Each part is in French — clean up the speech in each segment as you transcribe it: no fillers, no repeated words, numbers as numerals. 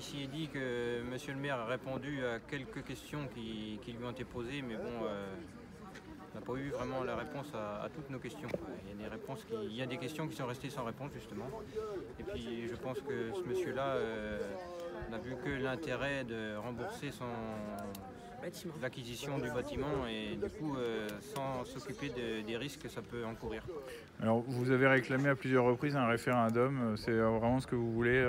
ici est dit que Monsieur le maire a répondu à quelques questions qui lui ont été posées, mais bon, on n'a pas eu vraiment la réponse à toutes nos questions. Il y a des questions qui sont restées sans réponse justement. Et puis je pense que ce monsieur-là n'a vu que l'intérêt de rembourser l'acquisition du bâtiment et du coup sans s'occuper des risques que ça peut encourir. Alors vous avez réclamé à plusieurs reprises un référendum, c'est vraiment ce que vous voulez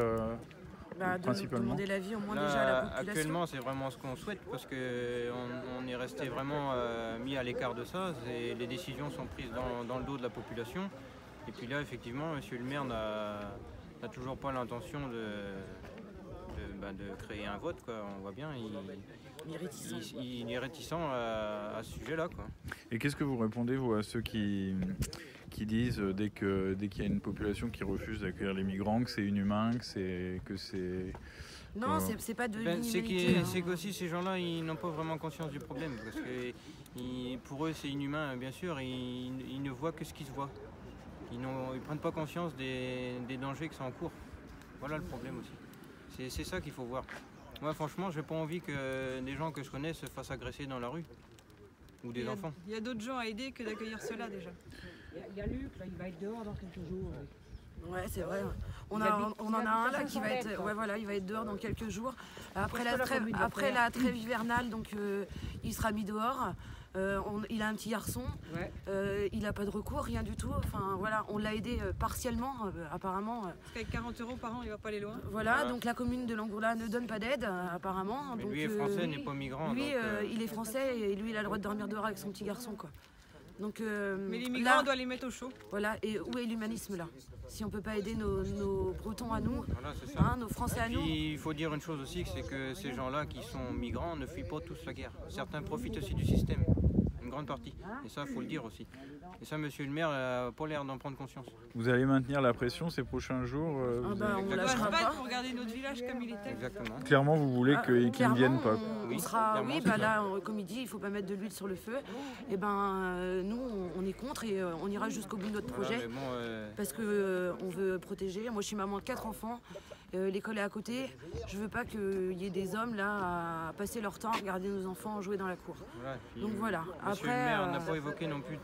principalement demander l'avis au moins là, déjà à la population. Actuellement c'est vraiment ce qu'on souhaite parce qu'on est resté vraiment mis à l'écart de ça et les décisions sont prises dans le dos de la population. Et puis là effectivement monsieur le maire n'a toujours pas l'intention de créer un vote, quoi. On voit bien, il est réticent à ce sujet-là, quoi. Et qu'est-ce que vous répondez, vous, à ceux qui disent, dès qu'il y a une population qui refuse d'accueillir les migrants, que c'est inhumain, que c'est... Non, c'est pas de l'inhumanité. C'est qu'aussi ces gens-là, ils n'ont pas vraiment conscience du problème, parce que pour eux, c'est inhumain, bien sûr, et ils ne voient que ce qui se voit. Ils ne prennent pas conscience des dangers qui sont en cours. Voilà le problème aussi. C'est ça qu'il faut voir. Moi, franchement, j'ai pas envie que des gens que je connais se fassent agresser dans la rue. Ou des enfants. Il y a d'autres gens à aider que d'accueillir ceux-là déjà. Il y a Luc, là, il va être dehors dans quelques jours. Ouais, c'est vrai. On en a un là qui va être, voilà, il va être dehors dans quelques jours. Après la trêve hivernale, donc il sera mis dehors. Il a un petit garçon, il n'a pas de recours, rien du tout. Enfin voilà, on l'a aidé partiellement, apparemment. Parce qu'avec 40 € par an, il va pas aller loin. Voilà, donc la commune de Langoula ne donne pas d'aide, apparemment. Mais donc, lui est français, n'est pas migrant. Lui, il est français et lui, il a le droit de dormir dehors avec son petit garçon, quoi. Donc, mais les migrants, on doit les mettre au chaud. Voilà, et où est l'humanisme là? Si on peut pas aider nos Bretons à nous, voilà, nos Français à nous. Il faut dire une chose aussi, c'est que ces gens-là qui sont migrants ne fuient pas tous la guerre. Certains profitent aussi du système, une grande partie. Et ça, il faut le dire aussi. Et ça, monsieur le maire n'a pas l'air d'en prendre conscience. Vous allez maintenir la pression ces prochains jours On va se battre pour garder notre village comme il était. Exactement. Clairement, vous voulez qu'ils ne viennent pas. Là, comme il dit, il ne faut pas mettre de l'huile sur le feu. Et nous, on est contre et on ira jusqu'au bout de notre projet. Parce qu'on veut protéger. Moi, je suis maman de 4 enfants. L'école est à côté. Je veux pas qu'il y ait des hommes là à passer leur temps à regarder nos enfants jouer dans la cour. Voilà, donc voilà. Monsieur le maire n'a pas évoqué non plus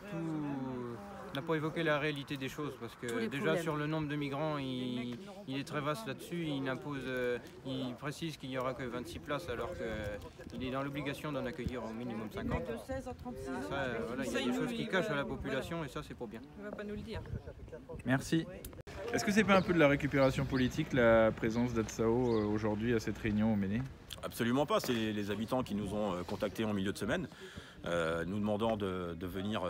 n'a pas évoqué la réalité des choses parce que déjà sur le nombre de migrants, il est très vaste là-dessus. Il précise qu'il n'y aura que 26 places alors qu'il est dans l'obligation d'en accueillir au minimum 50. De 16 à 36 ans. Voilà, il y a des choses qui cachent à la population et ça c'est pas bien. Il va pas nous le dire. Merci. Est-ce que c'est pas un peu de la récupération politique, la présence d'Atsao aujourd'hui à cette réunion au Méné? Absolument pas, c'est les habitants qui nous ont contactés en milieu de semaine, nous demandant de venir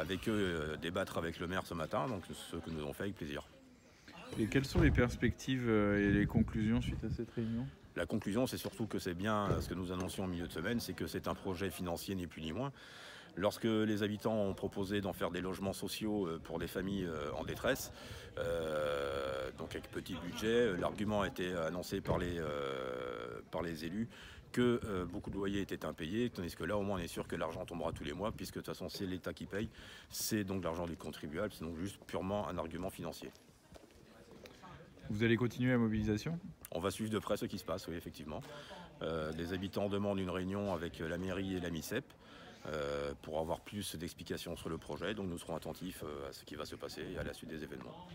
avec eux débattre avec le maire ce matin, donc ce que nous avons fait avec plaisir. Et quelles sont les perspectives et les conclusions suite à cette réunion? La conclusion, c'est surtout que c'est bien ce que nous annoncions en milieu de semaine, c'est que c'est un projet financier ni plus ni moins. Lorsque les habitants ont proposé d'en faire des logements sociaux pour des familles en détresse, donc avec petit budget, l'argument a été annoncé par les élus que beaucoup de loyers étaient impayés, tandis que là au moins on est sûr que l'argent tombera tous les mois, puisque de toute façon c'est l'État qui paye, c'est donc l'argent du contribuable, c'est donc juste purement un argument financier. Vous allez continuer la mobilisation? On va suivre de près ce qui se passe, oui effectivement. Les habitants demandent une réunion avec la mairie et la MICEP, pour avoir plus d'explications sur le projet, donc nous serons attentifs à ce qui va se passer à la suite des événements.